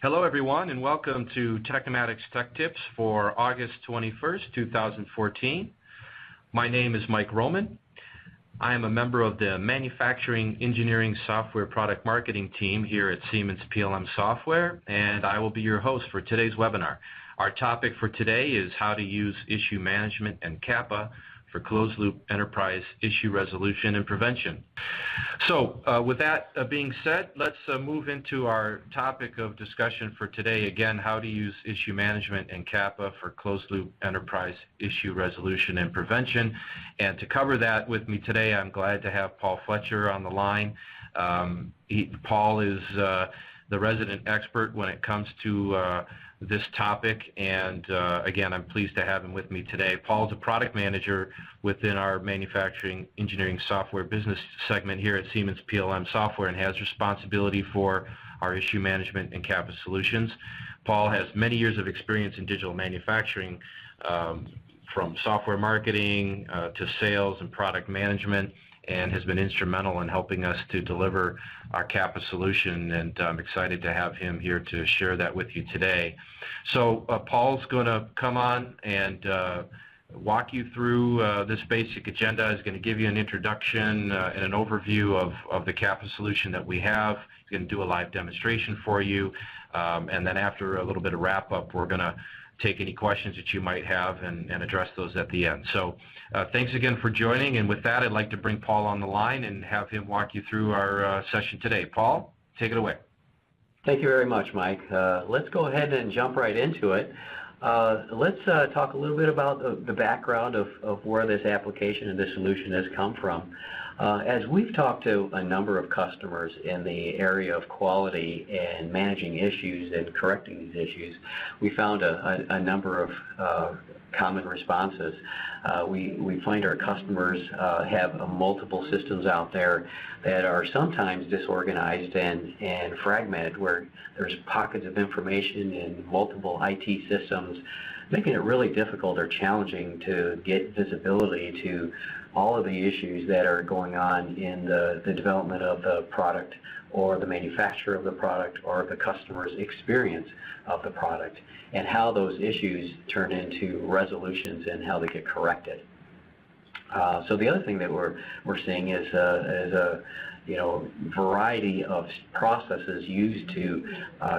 Hello everyone, and welcome to Technomatics Tech Tips for August 21st, 2014. My name is Mike Roman. I am a member of the Manufacturing Engineering Software Product Marketing team here at Siemens PLM Software, and I will be your host for today's webinar. Our topic for today is how to use issue management and Kappa for closed-loop enterprise issue resolution and prevention. So with that being said, let's move into our topic of discussion for today. Again, how to use issue management and Kappa for closed-loop enterprise issue resolution and prevention. And to cover that with me today, I'm glad to have Paul Fletcher on the line. Paul is the resident expert when it comes to this topic, and again, I'm pleased to have him with me today. Paul's a product manager within our manufacturing engineering software business segment here at Siemens PLM Software and has responsibility for our issue management and Kappa solutions. Paul has many years of experience in digital manufacturing, from software marketing to sales and product management, and has been instrumental in helping us to deliver our Kappa solution, and I'm excited to have him here to share that with you today. So Paul's going to come on and walk you through this basic agenda. He's going to give you an introduction and an overview of the Kappa solution that we have. He's going to do a live demonstration for you, and then after a little bit of wrap-up, we're going to take any questions that you might have and address those at the end. So thanks again for joining, and with that I'd like to bring Paul on the line and have him walk you through our session today. Paul, take it away. Thank you very much, Mike. Let's go ahead and jump right into it. Let's talk a little bit about the background of where this application and this solution has come from. As we've talked to a number of customers in the area of quality and managing issues and correcting these issues, we found a number of common responses. We find our customers have multiple systems out there that are sometimes disorganized and fragmented, where there's pockets of information in multiple IT systems, making it really difficult or challenging to get visibility to all of the issues that are going on in the development of the product, or the manufacture of the product, or the customer's experience of the product, and how those issues turn into resolutions and how they get corrected. So the other thing that we're seeing is a variety of processes used to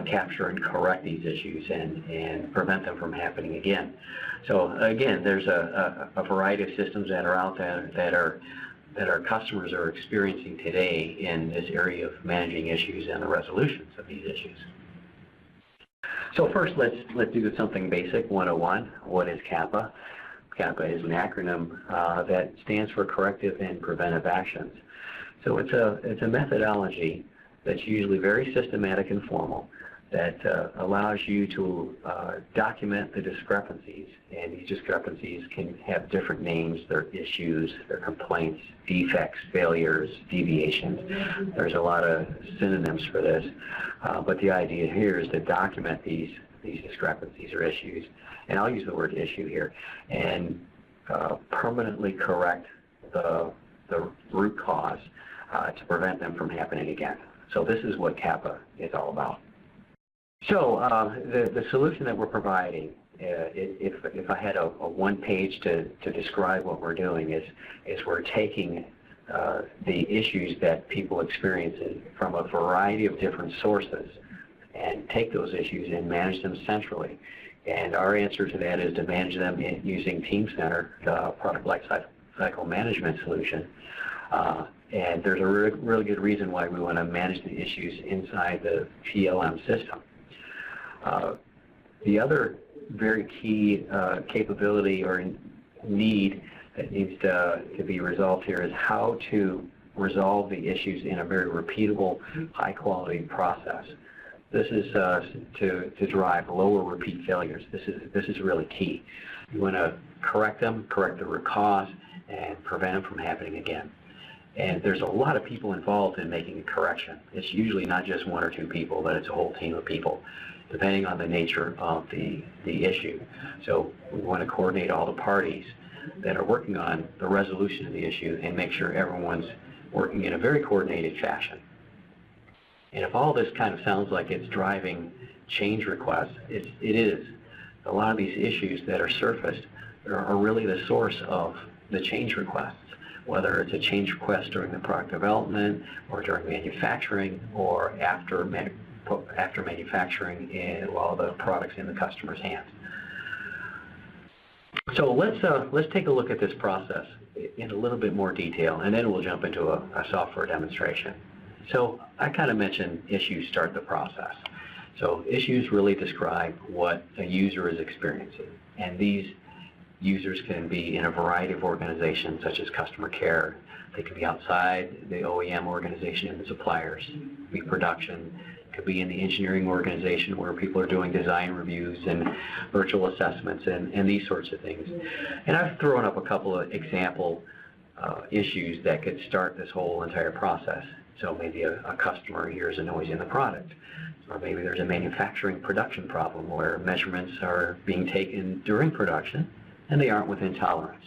capture and correct these issues and prevent them from happening again. So again, there's a variety of systems that are out there that our customers are experiencing today in this area of managing issues and the resolutions of these issues. So first, let's do something basic, 101. What is Kappa? Kappa is an acronym that stands for Corrective and Preventive Actions. So it's a methodology that's usually very systematic and formal, that allows you to document the discrepancies, and these discrepancies can have different names. They're issues, they're complaints, defects, failures, deviations. There's a lot of synonyms for this, but the idea here is to document these discrepancies or issues, and I'll use the word issue here, and permanently correct the root cause to prevent them from happening again. So this is what Kappa is all about. So the solution that we're providing, if I had a one page to describe what we're doing, is we're taking the issues that people experience from a variety of different sources and take those issues and manage them centrally. And our answer to that is to manage them using Teamcenter, the product lifecycle management solution. And there's a really good reason why we want to manage the issues inside the PLM system. The other very key capability or need that needs to be resolved here is how to resolve the issues in a very repeatable, high-quality process. This is to drive lower repeat failures. This is really key. You want to correct them, correct the root cause, and prevent them from happening again. And there's a lot of people involved in making a correction. It's usually not just one or two people, but it's a whole team of people, depending on the nature of the issue. So we want to coordinate all the parties that are working on the resolution of the issue and make sure everyone's working in a very coordinated fashion. And if all this kind of sounds like it's driving change requests, it is. A lot of these issues that are surfaced are really the source of the change requests, whether it's a change request during the product development or during manufacturing or after manufacturing while the product's in the customer's hands. So let's take a look at this process in a little bit more detail, and then we'll jump into a software demonstration. So I kind of mentioned issues start the process. So issues really describe what a user is experiencing, and these users can be in a variety of organizations such as customer care. They could be outside the OEM organization and the suppliers, be production, could be in the engineering organization where people are doing design reviews and virtual assessments and these sorts of things. And I've thrown up a couple of example issues that could start this whole entire process. So maybe a customer hears a noise in the product, or maybe there's a manufacturing production problem where measurements are being taken during production and they aren't within tolerance.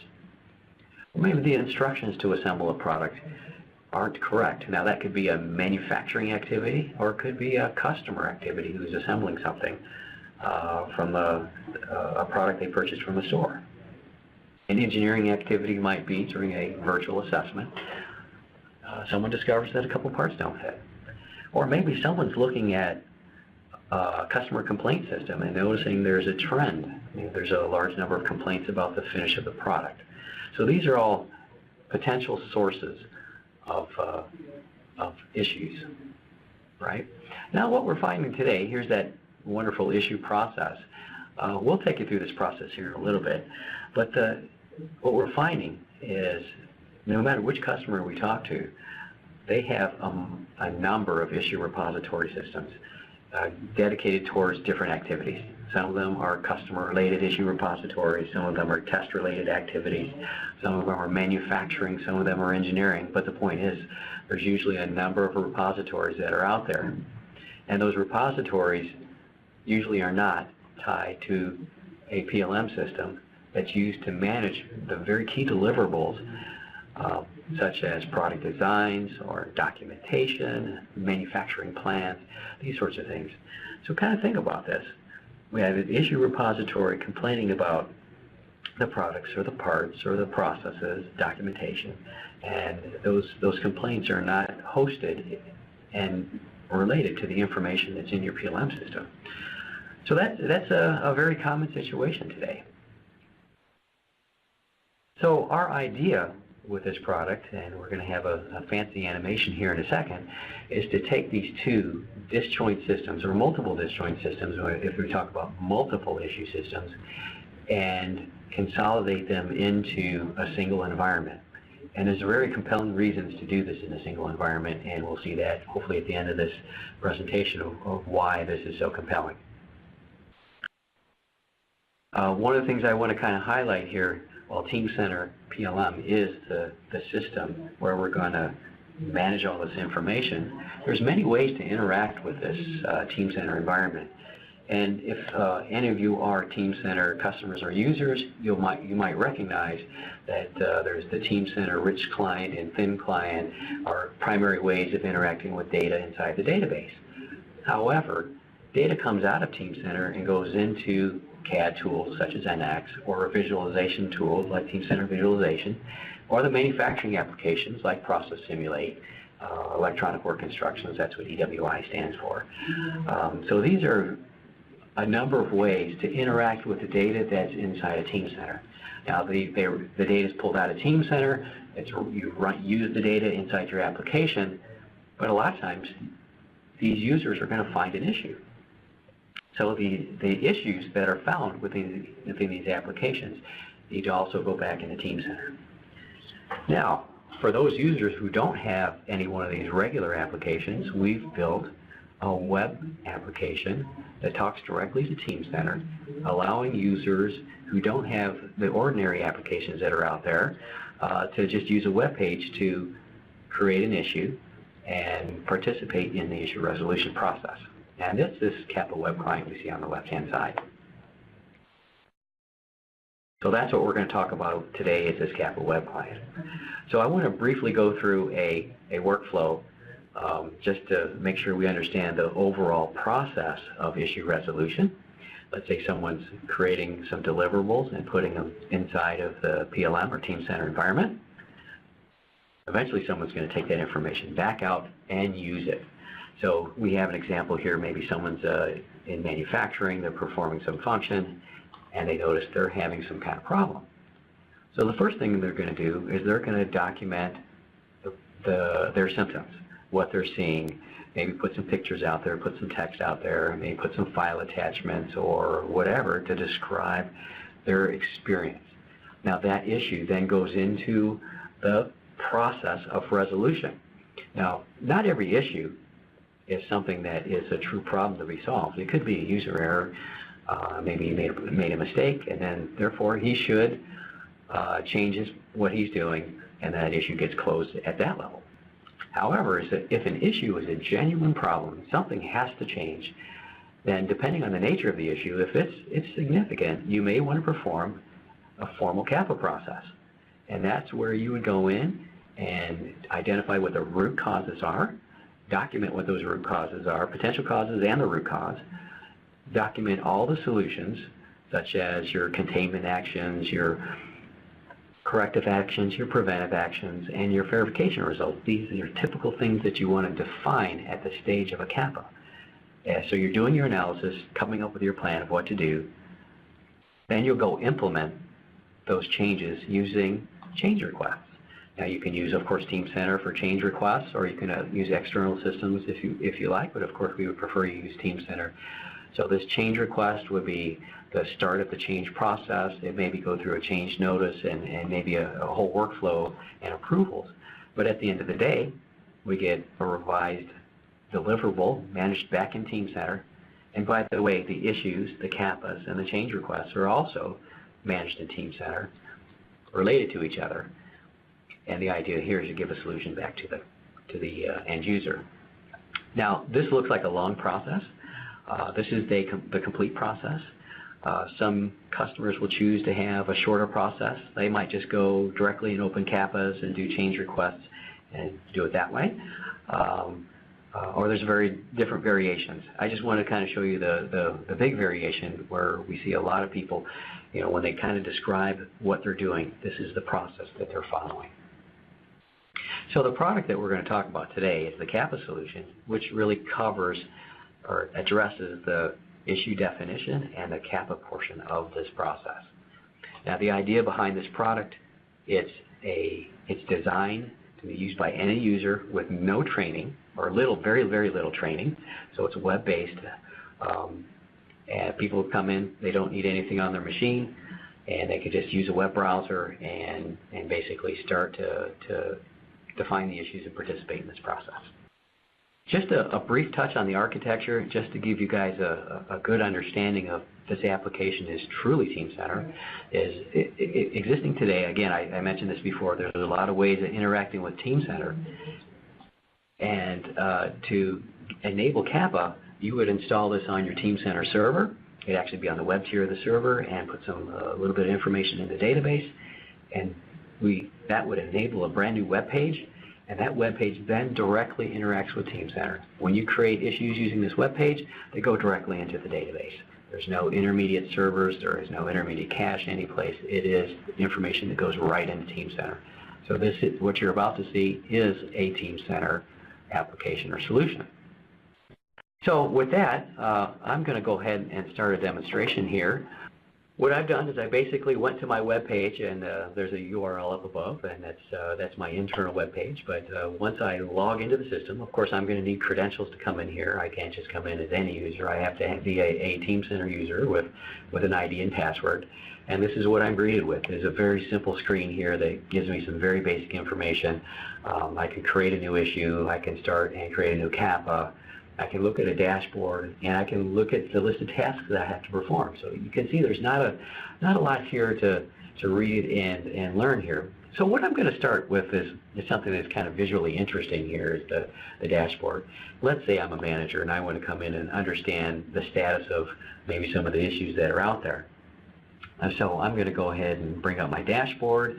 Or maybe the instructions to assemble a product aren't correct. Now that could be a manufacturing activity, or it could be a customer activity who's assembling something from a product they purchased from a store. An engineering activity might be during a virtual assessment. Someone discovers that a couple parts don't fit. Or maybe someone's looking at a customer complaint system and noticing there's a trend. There's a large number of complaints about the finish of the product. So these are all potential sources of issues, right? Now what we're finding today, here's that wonderful issue process. We'll take you through this process here in a little bit, but what we're finding is no matter which customer we talk to, they have a number of issue repository systems dedicated towards different activities. Some of them are customer-related issue repositories, some of them are test-related activities, some of them are manufacturing, some of them are engineering, but the point is there's usually a number of repositories that are out there, and those repositories usually are not tied to a PLM system that's used to manage the very key deliverables such as product designs or documentation, manufacturing plans, these sorts of things. So kind of think about this. We have an issue repository complaining about the products or the parts or the processes, documentation, and those complaints are not hosted and related to the information that's in your PLM system. So that's a very common situation today. So our idea with this product, and we're going to have a fancy animation here in a second, is to take these two disjoint systems, or multiple disjoint systems, or if we talk about multiple issue systems, and consolidate them into a single environment. And there's very compelling reasons to do this in a single environment, and we'll see that hopefully at the end of this presentation of why this is so compelling. One of the things I want to kind of highlight here, while Teamcenter PLM is the system where we're going to manage all this information, there's many ways to interact with this Teamcenter environment. And if any of you are Teamcenter customers or users, you might recognize that there's the Teamcenter rich client and thin client are primary ways of interacting with data inside the database. However, data comes out of Teamcenter and goes into CAD tools such as NX, or visualization tools like Teamcenter Visualization, or the manufacturing applications like Process Simulate, Electronic Work Instructions, that's what EWI stands for. So these are a number of ways to interact with the data that's inside a Teamcenter. Now the data is pulled out of Teamcenter, you use the data inside your application, but a lot of times these users are going to find an issue. So the issues that are found within these applications need to also go back into Teamcenter. Now, for those users who don't have any one of these regular applications, we've built a web application that talks directly to Teamcenter, allowing users who don't have the ordinary applications that are out there to just use a web page to create an issue and participate in the issue resolution process. And this Kappa web client we see on the left-hand side. So that's what we're going to talk about today, is this Kappa web client. So I want to briefly go through a workflow just to make sure we understand the overall process of issue resolution. Let's say someone's creating some deliverables and putting them inside of the PLM or Team Center environment. Eventually someone's going to take that information back out and use it. So we have an example here. Maybe someone's in manufacturing, they're performing some function, and they notice they're having some kind of problem. So the first thing they're going to do is they're going to document their symptoms, what they're seeing, maybe put some pictures out there, put some text out there, maybe put some file attachments or whatever to describe their experience. Now that issue then goes into the process of resolution. Now, not every issue is something that is a true problem to be solved. It could be a user error. Maybe he made a mistake, and then therefore he should change what he's doing, and that issue gets closed at that level. However, if an issue is a genuine problem, something has to change, then depending on the nature of the issue, if it's significant, you may want to perform a formal CAPA process. And that's where you would go in and identify what the root causes are, document what those root causes are, potential causes and the root cause, document all the solutions, such as your containment actions, your corrective actions, your preventive actions, and your verification results. These are your typical things that you want to define at the stage of a CAPA. So you're doing your analysis, coming up with your plan of what to do, then you'll go implement those changes using change requests. Now you can use, of course, Team Center for change requests, or you can use external systems if you like, but of course we would prefer you use Team Center. So this change request would be the start of the change process. It maybe go through a change notice and maybe a whole workflow and approvals. But at the end of the day, we get a revised deliverable managed back in Team Center. And by the way, the issues, the CAPAs, and the change requests are also managed in Team Center, related to each other. And the idea here is to give a solution back to the end user. Now, this looks like a long process. This is the complete process. Some customers will choose to have a shorter process. They might just go directly and open CAPAs and do change requests and do it that way. Or there's very different variations. I just want to kind of show you the big variation where we see a lot of people, when they kind of describe what they're doing, this is the process that they're following. So the product that we're going to talk about today is the CAPA solution, which really covers or addresses the issue definition and the CAPA portion of this process. Now the idea behind this product, it's designed to be used by any user with no training or very, very little training. So it's web-based. And people come in, they don't need anything on their machine, and they could just use a web browser and basically start to define the issues and participate in this process. Just a brief touch on the architecture, just to give you guys a good understanding of this application is truly Team Center. Existing today, again, I mentioned this before, there's a lot of ways of interacting with Team Center. And to enable CAPA, you would install this on your Team Center server. It'd actually be on the web tier of the server and put a little bit of information in the database. And that would enable a brand new web page. And that web page then directly interacts with Team Center. When you create issues using this web page, they go directly into the database. There's no intermediate servers, there is no intermediate cache anyplace. It is information that goes right into Team Center. So what you're about to see is a Team Center application or solution. So with that, I'm going to go ahead and start a demonstration here. What I've done is I basically went to my web page, and there's a URL up above, and that's my internal web page. But once I log into the system, of course, I'm going to need credentials to come in here. I can't just come in as any user. I have to be a Team Center user with an ID and password. And this is what I'm greeted with. There's a very simple screen here that gives me some very basic information. I can create a new issue. I can start and create a new CAPA. I can look at a dashboard, and I can look at the list of tasks that I have to perform. So you can see there's not a lot here to read and learn here. So what I'm going to start with is something that's kind of visually interesting here, is the dashboard. Let's say I'm a manager and I want to come in and understand the status of maybe some of the issues that are out there. And so I'm going to go ahead and bring up my dashboard.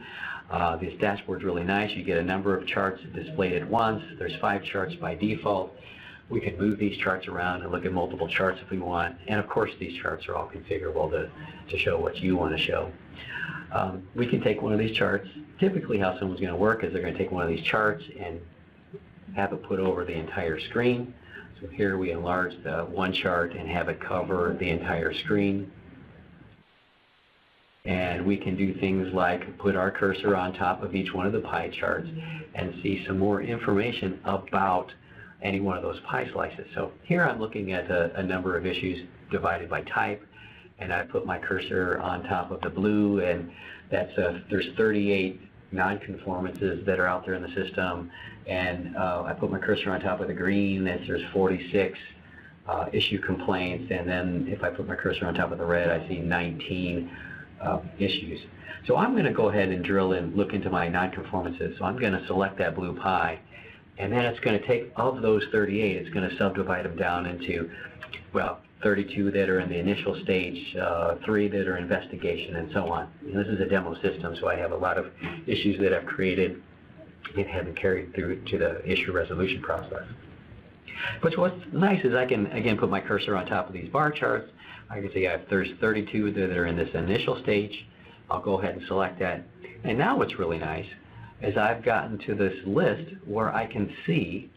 This dashboard's really nice. You get a number of charts displayed at once. There's 5 charts by default. We can move these charts around and look at multiple charts if we want. And of course, these charts are all configurable to show what you want to show. We can take one of these charts. Typically how someone's going to work is they're going to take one of these charts and have it put over the entire screen. So here we enlarge the one chart and have it cover the entire screen. And we can do things like put our cursor on top of each one of the pie charts and see some more information about any one of those pie slices. So here I'm looking at a number of issues divided by type, and I put my cursor on top of the blue, and there's 38 non-conformances that are out there in the system, and I put my cursor on top of the green, there's 46 issue complaints, and then if I put my cursor on top of the red, I see 19 issues. So I'm going to go ahead and drill and look into my non-conformances. So I'm going to select that blue pie, and then it's going to take, of those 38, it's going to subdivide them down into, well, 32 that are in the initial stage, 3 that are investigation, and so on. And this is a demo system, so I have a lot of issues that I've created and haven't carried through to the issue resolution process. But what's nice is I can, again, put my cursor on top of these bar charts. I can see there's 32 that are in this initial stage. I'll go ahead and select that. And now what's really nice is I've gotten to this list where I can see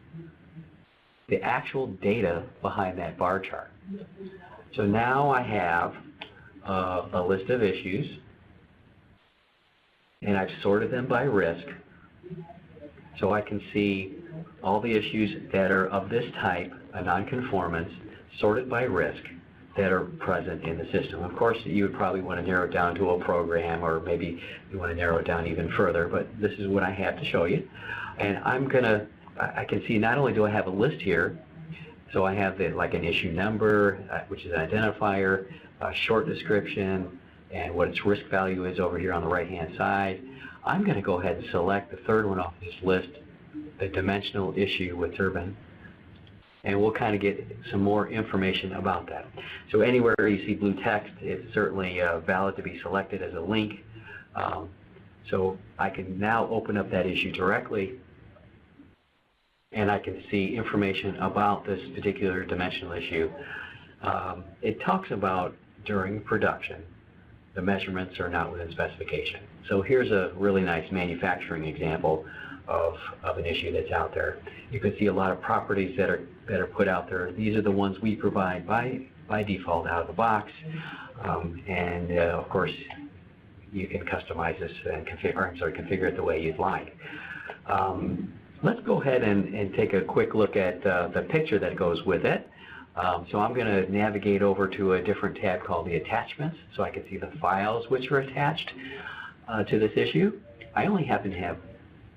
the actual data behind that bar chart. So now I have a list of issues, and I've sorted them by risk. So I can see all the issues that are of this type, a nonconformance, sorted by risk, that are present in the system. Of course, you would probably want to narrow it down to a program, or maybe you want to narrow it down even further, but this is what I have to show you. And I can see not only do I have a list here, so I have like an issue number, which is an identifier, a short description, and what its risk value is over here on the right-hand side. I'm going to go ahead and select the third one off this list, the dimensional issue with turbine, and we'll kind of get some more information about that. So anywhere you see blue text, it's certainly valid to be selected as a link. So I can now open up that issue directly, and I can see information about this particular dimensional issue. It talks about during production, the measurements are not within specification. So here's a really nice manufacturing example of an issue that's out there. You can see a lot of properties that are put out there. These are the ones we provide by default out of the box, and of course you can customize this and configure it the way you'd like. Let's go ahead and take a quick look at the picture that goes with it. So I'm going to navigate over to a different tab called the attachments, so I can see the files which are attached to this issue. I only happen to have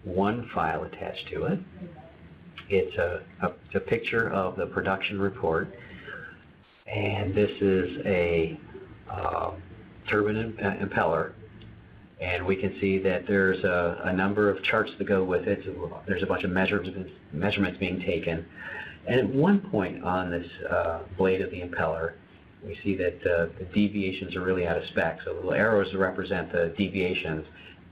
one file attached to it. It's a picture of the production report, and this is a turbine impeller, and we can see that there's a number of charts that go with it. So there's a bunch of measurements being taken, and at one point on this blade of the impeller, we see that the deviations are really out of spec. So the little arrows represent the deviations,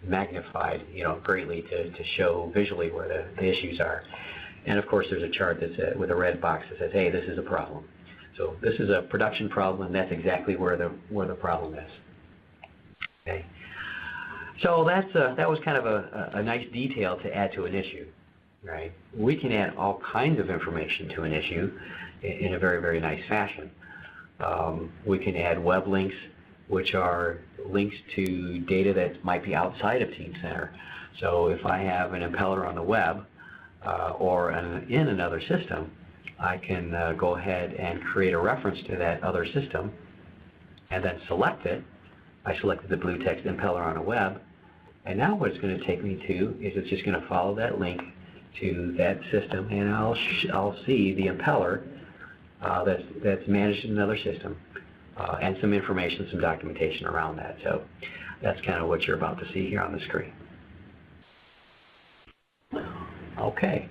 magnified, greatly to show visually where the issues are. And of course, there's a chart that's with a red box that says, "Hey, this is a problem." So this is a production problem, and that's exactly where the problem is. Okay. So that was kind of a nice detail to add to an issue, right? We can add all kinds of information to an issue in a very, very nice fashion. We can add web links, which are links to data that might be outside of Team Center. So if I have an impeller on the web or in another system, I can go ahead and create a reference to that other system and then select it. I selected the blue text impeller on a web, and now what it's going to take me to is it's just going to follow that link to that system, and I'll see the impeller that's managed in another system, and some information, some documentation around that. So that's kind of what you're about to see here on the screen. Okay.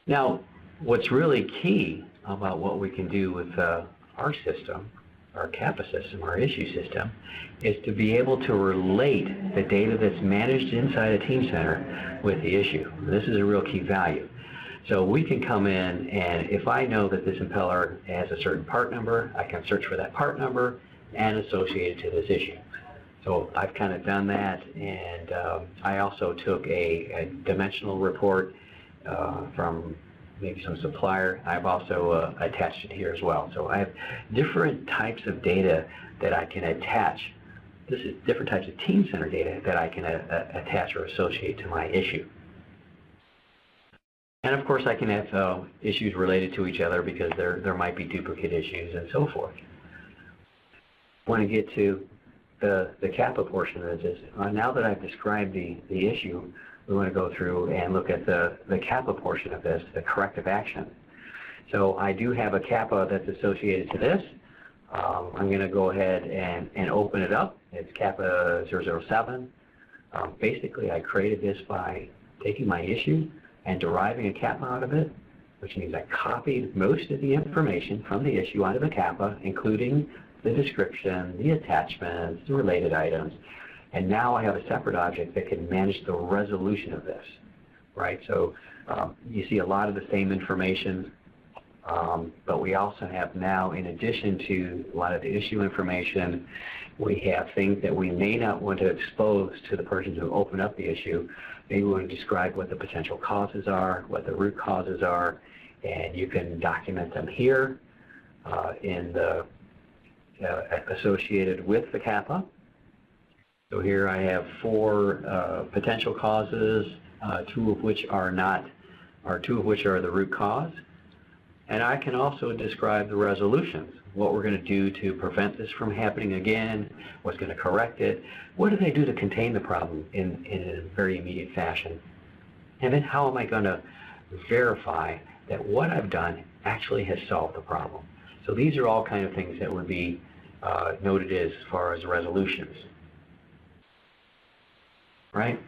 Now, what's really key about what we can do with our system, our CAPA system, our issue system, is to be able to relate the data that's managed inside a team center with the issue. This is a real key value. So we can come in, and if I know that this impeller has a certain part number, I can search for that part number and associate it to this issue. So I've kind of done that, and I also took a dimensional report from maybe some supplier. I've also attached it here as well. So I have different types of data that I can attach. This is different types of team center data that I can attach or associate to my issue. And of course I can have issues related to each other because there might be duplicate issues and so forth. Want to get to the CAPA portion of this. Now that I've described the issue, we want to go through and look at the CAPA portion of this, the corrective action. So I do have a CAPA that's associated to this. I'm going to go ahead and open it up. It's CAPA 007. Basically, I created this by taking my issue and deriving a CAPA out of it, which means I copied most of the information from the issue out of the CAPA, including the description, the attachments, the related items, and now I have a separate object that can manage the resolution of this, right? So you see a lot of the same information, but we also have now, in addition to a lot of the issue information, we have things that we may not want to expose to the person who opened up the issue. Maybe we want to describe what the potential causes are, what the root causes are, and you can document them here in the associated with the CAPA. So here I have 4 potential causes, 2 of which are the root cause. And I can also describe the resolutions, what we're going to do to prevent this from happening again, what's going to correct it, what do they do to contain the problem in a very immediate fashion, and then how am I going to verify that what I've done actually has solved the problem. So these are all kind of things that would be noted as far as resolutions. Right?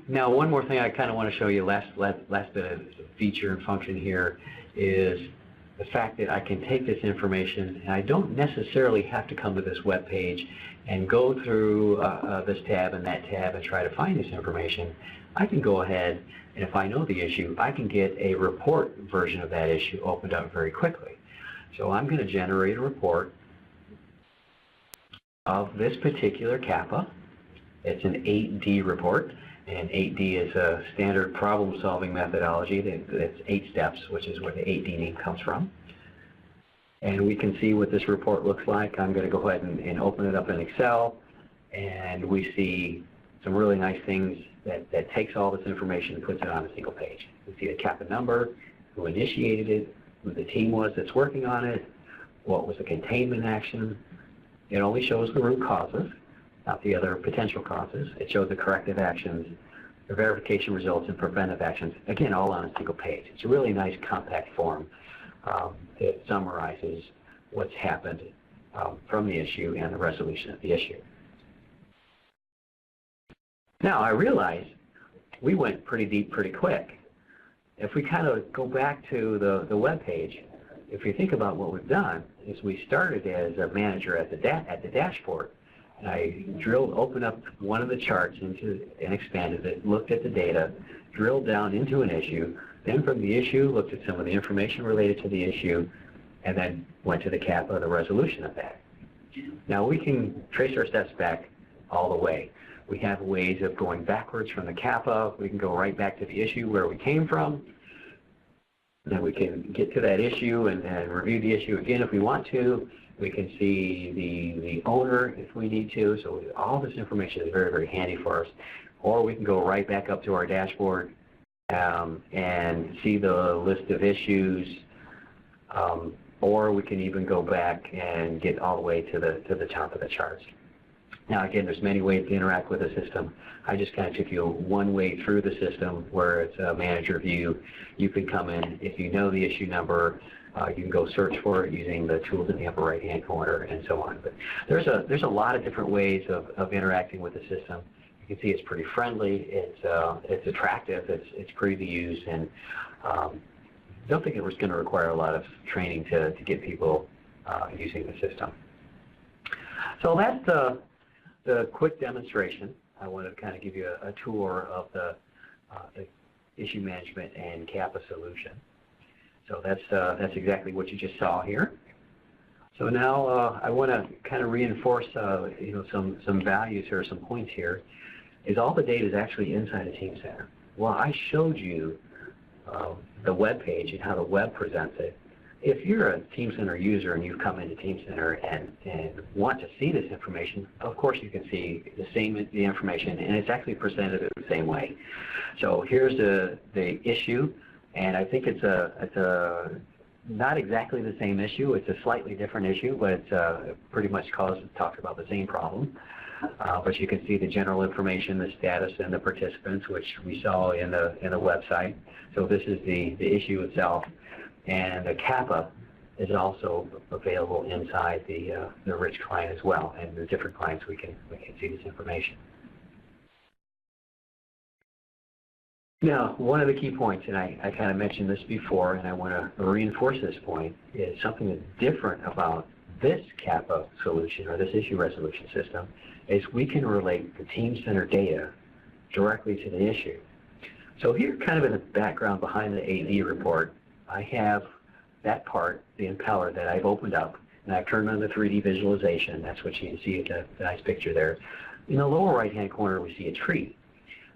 Now, one more thing I kind of want to show you, last bit of feature and function here, is the fact that I can take this information and I don't necessarily have to come to this web page and go through this tab and that tab and try to find this information. I can go ahead, and if I know the issue, I can get a report version of that issue opened up very quickly. So I'm going to generate a report of this particular CAPA. It's an 8D report, and 8D is a standard problem-solving methodology. It's 8 steps, which is where the 8D name comes from. And we can see what this report looks like. I'm going to go ahead and open it up in Excel, and we see some really nice things that takes all this information and puts it on a single page. We see the CAPA number, who initiated it, who the team was that's working on it, what was the containment action. It only shows the root causes, not the other potential causes. It shows the corrective actions, the verification results, and preventive actions, again, all on a single page. It's a really nice compact form that summarizes what's happened from the issue and the resolution of the issue. Now, I realize we went pretty deep pretty quick. If we kind of go back to the web page, if you think about what we've done, is we started as a manager at the dashboard. And I opened up one of the charts and expanded it, looked at the data, drilled down into an issue, then from the issue looked at some of the information related to the issue, and then went to the CAPA, the resolution of that. Now we can trace our steps back all the way. We have ways of going backwards from the CAPA. We can go right back to the issue where we came from. Then we can get to that issue and review the issue again if we want to. We can see the owner if we need to. So all this information is very, very handy for us. Or we can go right back up to our dashboard and see the list of issues. Or we can even go back and get all the way to the top of the charts. Now again, there's many ways to interact with the system. I just kind of took you one way through the system where it's a manager view. You can come in, if you know the issue number, you can go search for it using the tools in the upper right-hand corner and so on. But there's a lot of different ways of interacting with the system. You can see it's pretty friendly, it's attractive, it's pretty to use, and don't think it was going to require a lot of training to get people using the system. So that's the quick demonstration. I wanted to kind of give you a tour of the issue management and CAPA solution. So that's exactly what you just saw here. So now I want to kind of reinforce some values here, some points here. Is all the data is actually inside the Team Center. Well, I showed you the web page and how the web presents it. If you're a Team Center user and you've come into Team Center and want to see this information, of course you can see the information, and it's actually presented the same way. So here's the issue, and I think it's not exactly the same issue. It's a slightly different issue, but it's pretty much talks about the same problem. But you can see the general information, the status, and the participants, which we saw in the website. So this is the issue itself, and the CAPA is also available inside the rich client as well, and the different clients we can see this information. Now, one of the key points, and I kind of mentioned this before, and I want to reinforce this point, is something that's different about this CAPA solution, or this issue resolution system, is we can relate the Team Center data directly to the issue. So here, kind of in the background behind the AD report, I have that part, the impeller, that I've opened up, and I've turned on the 3D visualization. That's what you can see in the nice picture there. In the lower right-hand corner, we see a tree.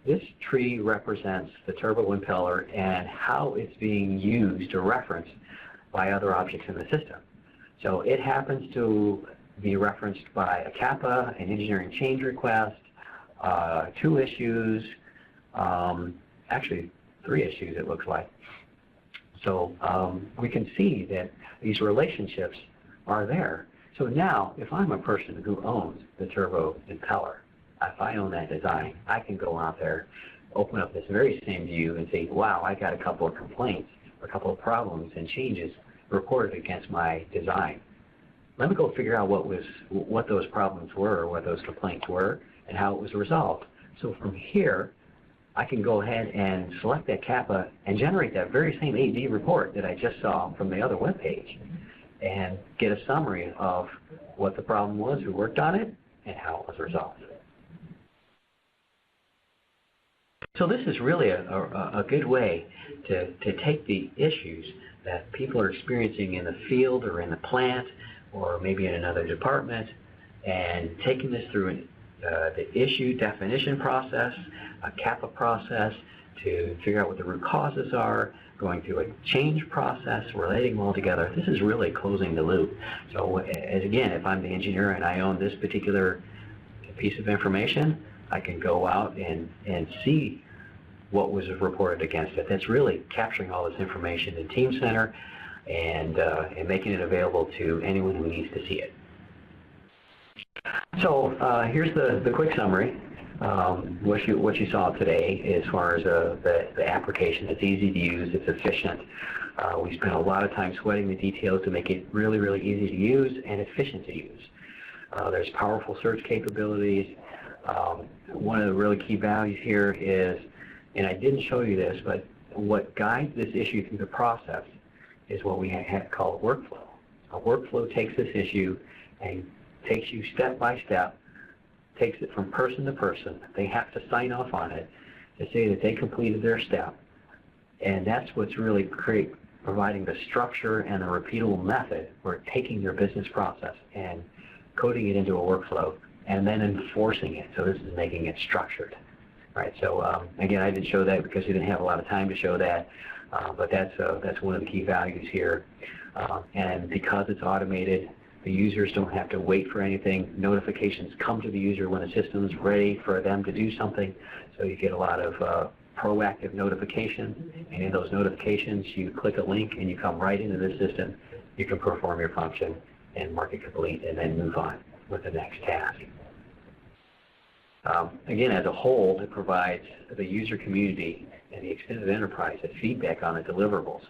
This tree represents the turbo impeller and how it's being used or referenced by other objects in the system. So it happens to be referenced by a CAPA, an engineering change request, 2 issues, actually 3 issues it looks like. So we can see that these relationships are there. So now, if I'm a person who owns the turbo impeller, if I own that design, I can go out there, open up this very same view and say, wow, I got a couple of complaints, or a couple of problems and changes reported against my design. Let me go figure out what those problems were, or what those complaints were, and how it was resolved. So from here, I can go ahead and select that CAPA and generate that very same AD report that I just saw from the other web page, and get a summary of what the problem was, who worked on it, and how it was resolved. So this is really a good way to take the issues that people are experiencing in the field or in the plant or maybe in another department, and taking this through the issue definition process, a CAPA process to figure out what the root causes are, going through a change process, relating them all together. This is really closing the loop. So again, if I'm the engineer and I own this particular piece of information, I can go out and see what was reported against it. That's really capturing all this information in Team Center and making it available to anyone who needs to see it. So here's the quick summary. What you saw today as far as the application. It's easy to use, it's efficient. We spent a lot of time sweating the details to make it really, really easy to use and efficient to use. There's powerful search capabilities. One of the really key values here is, and I didn't show you this, but what guides this issue through the process is what we have called workflow. A workflow takes this issue and takes you step by step, takes it from person to person. They have to sign off on it to say that they completed their step. And that's what's really providing the structure and the repeatable method for taking their business process and coding it into a workflow and then enforcing it. So this is making it structured. Right, so again, I didn't show that because we didn't have a lot of time to show that, but that's one of the key values here. And because it's automated, the users don't have to wait for anything. Notifications come to the user when the system's ready for them to do something. So you get a lot of proactive notifications, and in those notifications, you click a link and you come right into the system. You can perform your function and mark it complete, and then move on with the next task. Again, as a whole, it provides the user community and the extended enterprise a feedback on the deliverables.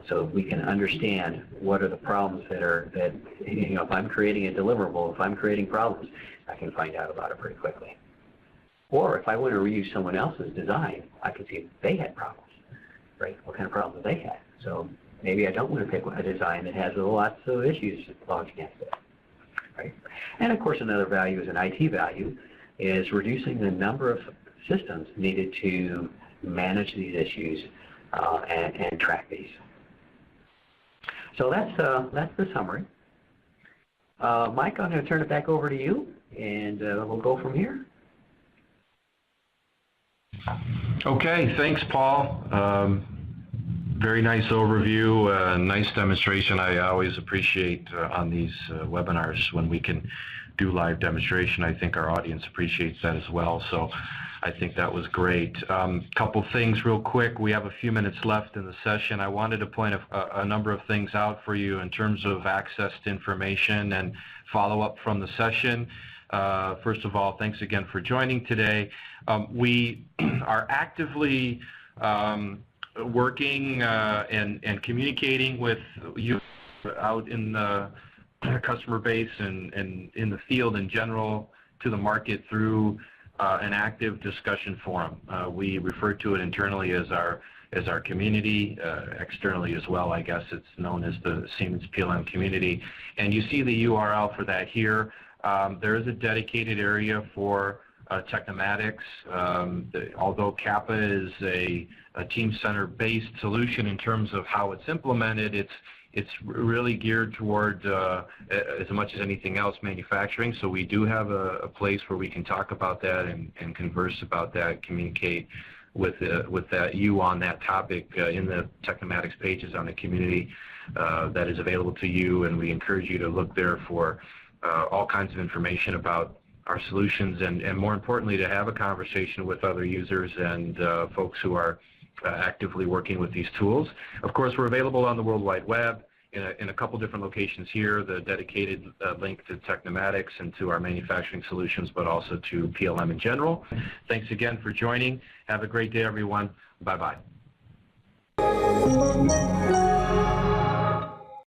So we can understand what are the problems that if I'm creating a deliverable, if I'm creating problems, I can find out about it pretty quickly. Or if I want to reuse someone else's design, I can see if they had problems, right? What kind of problems they had. So maybe I don't want to pick a design that has lots of issues logged against it. right? And of course, another value is an IT value, is reducing the number of systems needed to manage these issues and track these. So that's the summary. Mike, I'm going to turn it back over to you, and we'll go from here. Okay, thanks, Paul. Very nice overview, nice demonstration. I always appreciate on these webinars when we can do live demonstration. I think our audience appreciates that as well. So I think that was great. Couple things real quick. We have a few minutes left in the session. I wanted to point a number of things out for you in terms of access to information and follow-up from the session. First of all, thanks again for joining today. We are actively working and communicating with you out in the customer base and in the field in general, to the market through an active discussion forum. We refer to it internally as our community, externally as well, I guess it's known as the Siemens PLM community. And you see the URL for that here. There is a dedicated area for Technomatics. Although Kappa is a Team Center based solution in terms of how it's implemented, it's really geared toward, as much as anything else, manufacturing. So we do have a place where we can talk about that and converse about that, communicate with you on that topic in the Technomatics pages on the community that is available to you. And we encourage you to look there for all kinds of information about our solutions, and more importantly, to have a conversation with other users and folks who are actively working with these tools. Of course, we're available on the World Wide Web in a couple different locations here, the dedicated link to Technomatics and to our manufacturing solutions, but also to PLM in general. Thanks again for joining. Have a great day, everyone. Bye-bye.